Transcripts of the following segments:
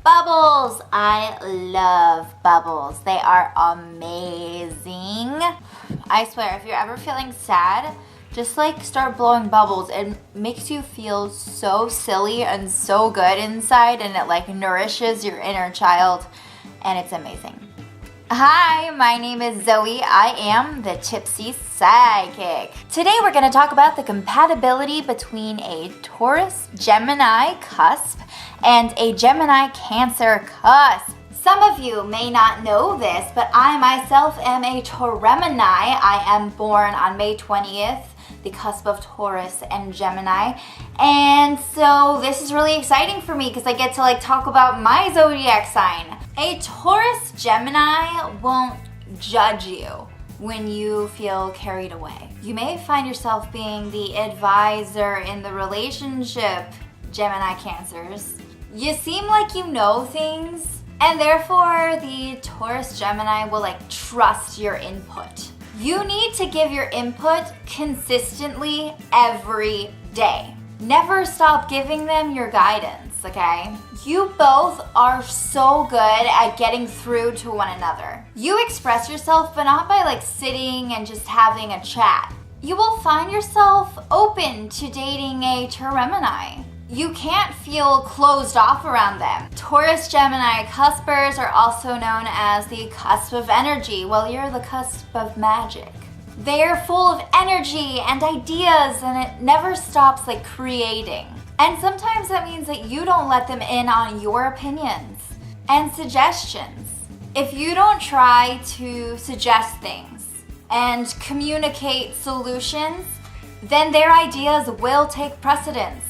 Bubbles! I love bubbles. They are amazing. I swear, if you're ever feeling sad, just like start blowing bubbles. It makes you feel so silly and so good inside, and it like nourishes your inner child, and it's amazing. Hi, my name is Zoe. I am the Tipsy Psychic. Today we're going to talk about the compatibility between a Taurus Gemini Cusp and a Gemini Cancer Cusp. Some of you may not know this, but I myself am a Tauremini. I am born on May 20th, the cusp of Taurus and Gemini. And so this is really exciting for me because I get to like talk about my zodiac sign. A Taurus Gemini won't judge you when you feel carried away. You may find yourself being the advisor in the relationship, Gemini Cancers. You seem like you know things, and therefore the Taurus Gemini will like trust your input. You need to give your input consistently every day. Never stop giving them your guidance, okay? You both are so good at getting through to one another. You express yourself, but not by like sitting and just having a chat. You will find yourself open to dating a Tauremini. You can't feel closed off around them. Taurus Gemini Cuspers are also known as the cusp of energy. Well, you're the cusp of magic. They're full of energy and ideas, and it never stops like creating. And sometimes that means that you don't let them in on your opinions and suggestions. If you don't try to suggest things and communicate solutions, then their ideas will take precedence.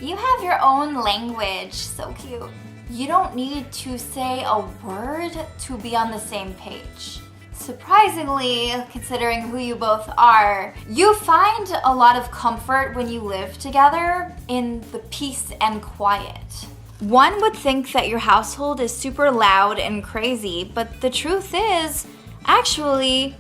You have your own language, so cute. You don't need to say a word to be on the same page. Surprisingly, considering who you both are, you find a lot of comfort when you live together in the peace and quiet. One would think that your household is super loud and crazy, but the truth is, actually,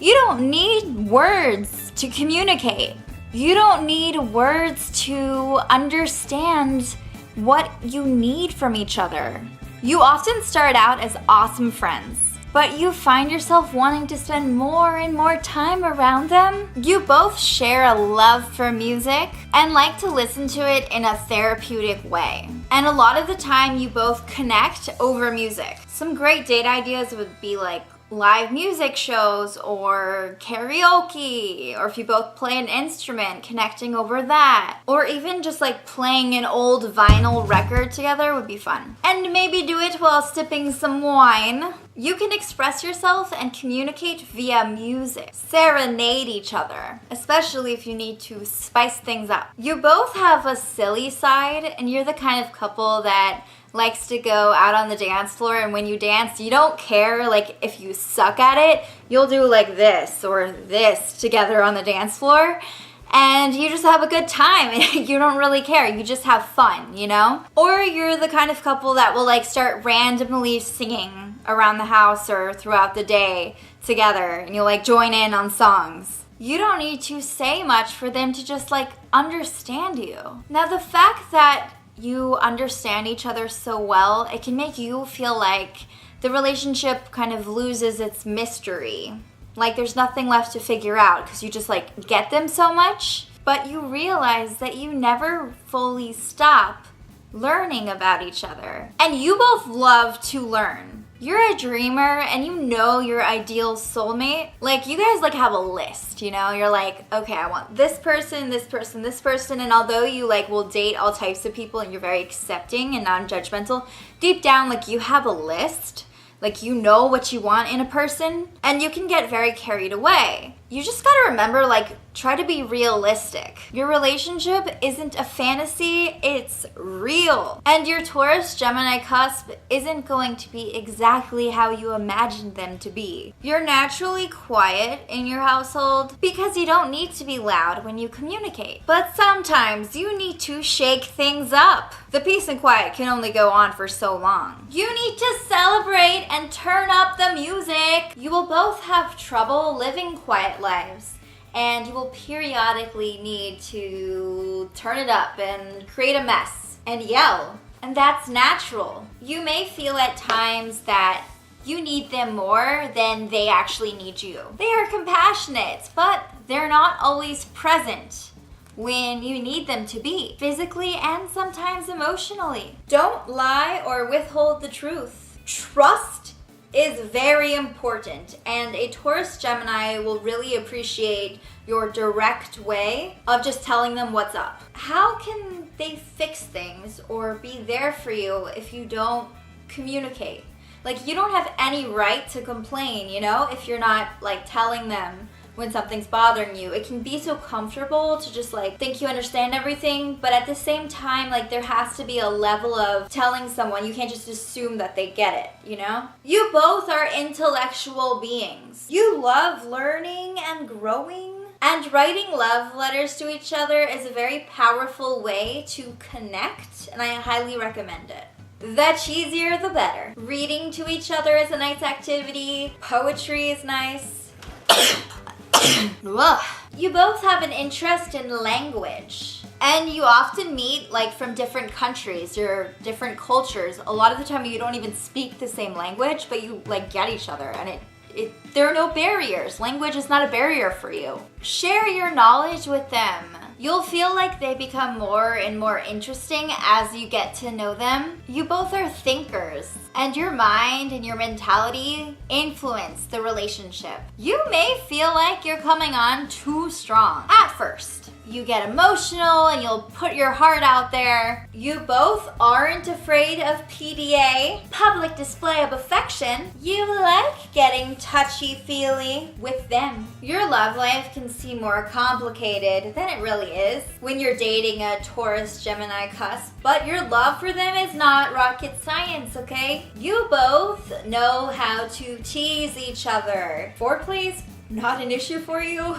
you don't need words to communicate. You don't need words to understand what you need from each other. You often start out as awesome friends, but you find yourself wanting to spend more and more time around them. You both share a love for music and like to listen to it in a therapeutic way. And a lot of the time you both connect over music. Some great date ideas would be like live music shows or karaoke, or if you both play an instrument, connecting over that, or even just like playing an old vinyl record together would be fun. And maybe do it while sipping some wine. You can express yourself and communicate via music. Serenade each other, especially if you need to spice things up. You both have a silly side, and you're the kind of couple that likes to go out on the dance floor, and when you dance, you don't care like if you suck at it. You'll do like this or this together on the dance floor, and you just have a good time and you don't really care. You just have fun, you know? Or you're the kind of couple that will like start randomly singing around the house or throughout the day together, and you'll like join in on songs. You don't need to say much for them to just like understand you. Now, the fact that you understand each other so well, it can make you feel like the relationship kind of loses its mystery. Like there's nothing left to figure out because you just like get them so much, but you realize that you never fully stop learning about each other. And you both love to learn. You're a dreamer and you know your ideal soulmate. Like you guys like have a list, you know? You're like, okay, I want this person, this person, this person. And although you like will date all types of people and you're very accepting and non-judgmental, deep down like you have a list. Like you know what you want in a person, and you can get very carried away. You just gotta remember, like, try to be realistic. Your relationship isn't a fantasy, it's real. And your Taurus Gemini Cusp isn't going to be exactly how you imagined them to be. You're naturally quiet in your household because you don't need to be loud when you communicate. But sometimes you need to shake things up. The peace and quiet can only go on for so long. You need to celebrate and turn up the music. You will both have trouble living quiet lives, and you will periodically need to turn it up and create a mess and yell And that's natural. You may feel at times that you need them more than they actually need you. They are compassionate, but they're not always present when you need them to be, physically and sometimes emotionally. Don't lie or withhold the truth. Trust is very important, and a Taurus Gemini will really appreciate your direct way of just telling them what's up. How can they fix things or be there for you if you don't communicate? Like, you don't have any right to complain, you know, if you're not like telling them when something's bothering you. It can be so comfortable to just like think you understand everything, but at the same time, like, there has to be a level of telling someone. You can't just assume that they get it, you know? You both are intellectual beings. You love learning and growing. And writing love letters to each other is a very powerful way to connect, and I highly recommend it. The cheesier, the better. Reading to each other is a nice activity. Poetry is nice. You both have an interest in language. And you often meet like from different countries or different cultures. A lot of the time you don't even speak the same language, but you like get each other, and there are no barriers. Language is not a barrier for you. Share your knowledge with them. You'll feel like they become more and more interesting as you get to know them. You both are thinkers, and your mind and your mentality influence the relationship. You may feel like you're coming on too strong at first. You get emotional and you'll put your heart out there. You both aren't afraid of PDA, public display of affection. You like getting touchy-feely with them. Your love life can seem more complicated than it really is when you're dating a Taurus Gemini Cusp, but your love for them is not rocket science, okay? You both know how to tease each other. Foreplay's not an issue for you.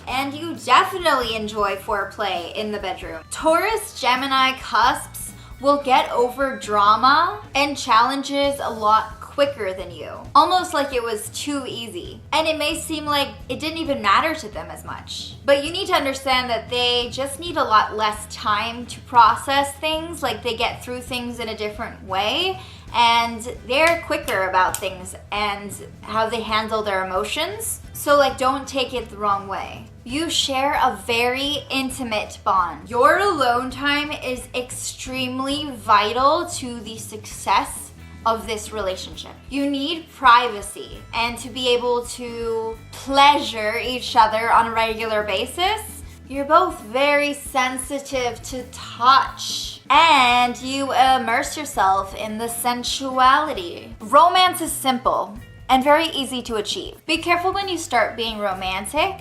And you definitely enjoy foreplay in the bedroom. Taurus Gemini Cusps will get over drama and challenges a lot quicker than you. Almost like it was too easy. And it may seem like it didn't even matter to them as much. But you need to understand that they just need a lot less time to process things. Like, they get through things in a different way. And they're quicker about things and how they handle their emotions. So like, don't take it the wrong way. You share a very intimate bond. Your alone time is extremely vital to the success of this relationship. You need privacy and to be able to pleasure each other on a regular basis. You're both very sensitive to touch, and you immerse yourself in the sensuality. Romance is simple and very easy to achieve. Be careful when you start being romantic.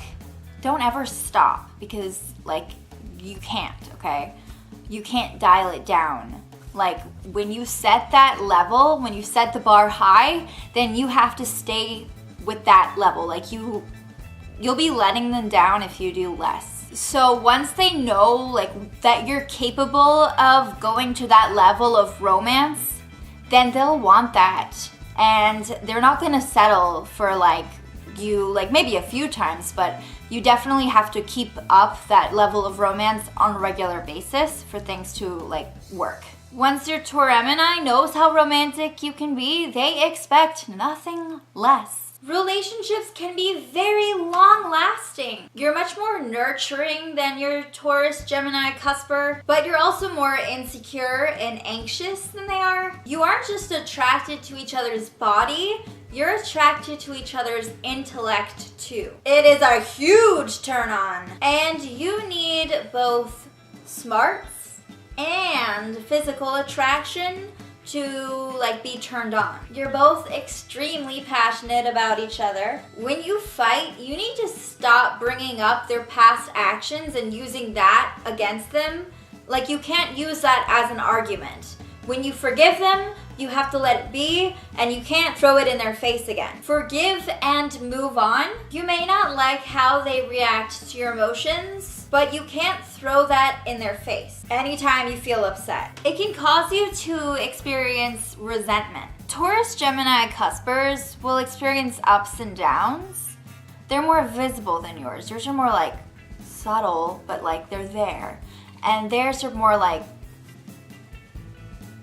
Don't ever stop, because like, you can't, okay? You can't dial it down. Like, when you set that level, when you set the bar high, then you have to stay with that level. Like, you'll be letting them down if you do less. So once they know like that you're capable of going to that level of romance, then they'll want that. And they're not gonna settle for like you, like maybe a few times, but you definitely have to keep up that level of romance on a regular basis for things to like work. Once your Taurus Gemini knows how romantic you can be, they expect nothing less. Relationships can be very long-lasting. You're much more nurturing than your Taurus Gemini Cusper, but you're also more insecure and anxious than they are. You aren't just attracted to each other's body, you're attracted to each other's intellect too. It is a huge turn on. And you need both smarts and physical attraction to like be turned on. You're both extremely passionate about each other. When you fight, you need to stop bringing up their past actions and using that against them. Like, you can't use that as an argument. When you forgive them, you have to let it be, and you can't throw it in their face again. Forgive and move on. You may not like how they react to your emotions, but you can't throw that in their face anytime you feel upset. It can cause you to experience resentment. Taurus Gemini Cuspers will experience ups and downs. They're more visible than yours. Yours are more like subtle, but like they're there. And theirs are more like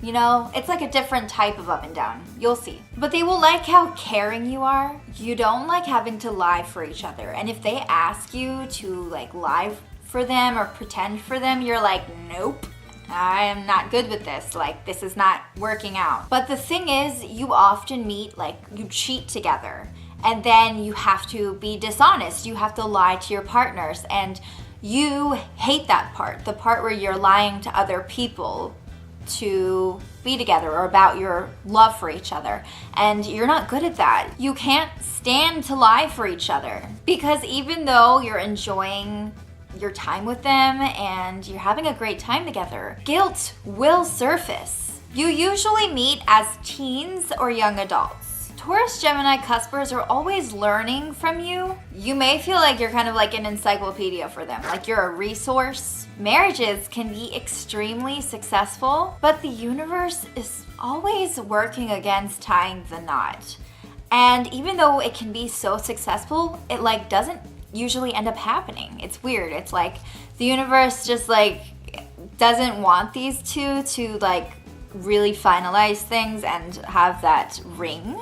You know, it's like a different type of up and down. You'll see. But they will like how caring you are. You don't like having to lie for each other. And if they ask you to like lie for them or pretend for them, you're like, nope. I am not good with this. Like, this is not working out. But the thing is, you often meet, like, you cheat together. And then you have to be dishonest. You have to lie to your partners. And you hate that part. The part where you're lying to other people to be together or about your love for each other. And you're not good at that. You can't stand to lie for each other. Because even though you're enjoying your time with them and you're having a great time together, guilt will surface. You usually meet as teens or young adults. Taurus Gemini cuspers are always learning from you. You may feel like you're kind of like an encyclopedia for them, like you're a resource. Marriages can be extremely successful, but the universe is always working against tying the knot. And even though it can be so successful, it like doesn't usually end up happening. It's weird. It's like the universe just like doesn't want these two to like really finalize things and have that ring.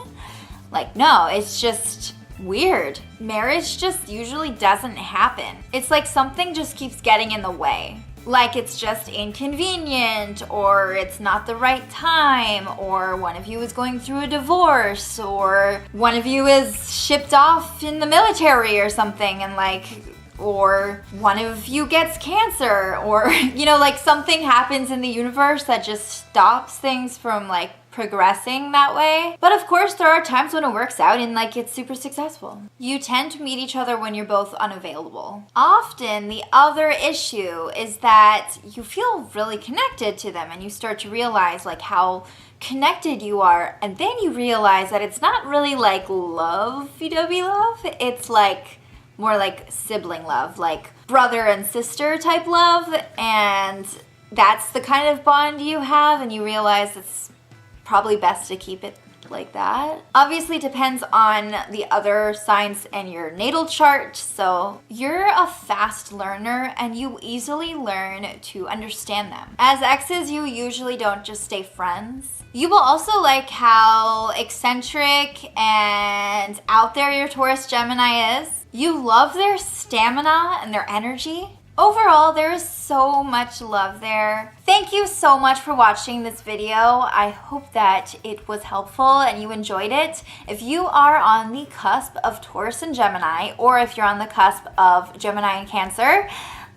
Like, no, it's just weird. Marriage just usually doesn't happen. It's like something just keeps getting in the way. Like it's just inconvenient, or it's not the right time, or one of you is going through a divorce, or one of you is shipped off in the military or something, and like, or one of you gets cancer, or, you know, like something happens in the universe that just stops things from like progressing that way. But of course, there are times when it works out and like it's super successful. You tend to meet each other when you're both unavailable. Often the other issue is that you feel really connected to them and you start to realize like how connected you are, and then you realize that it's not really like lovey-dovey love. It's like more like sibling love, like brother and sister type love, and that's the kind of bond you have, and you realize it's probably best to keep it like that. Obviously depends on the other signs and your natal chart. So you're a fast learner and you easily learn to understand them. As exes, you usually don't just stay friends. You will also like how eccentric and out there your Taurus Gemini is. You love their stamina and their energy. Overall, there is so much love there. Thank you so much for watching this video. I hope that it was helpful and you enjoyed it. If you are on the cusp of Taurus and Gemini, or if you're on the cusp of Gemini and Cancer,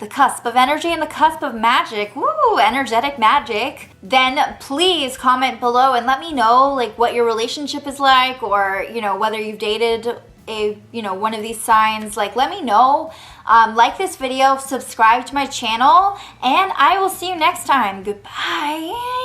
the cusp of energy and the cusp of magic, woo, energetic magic, then please comment below and let me know like what your relationship is like, or you know, whether you've dated one of these signs. Like, let me know. Like this video, subscribe to my channel, and I will see you next time. Goodbye.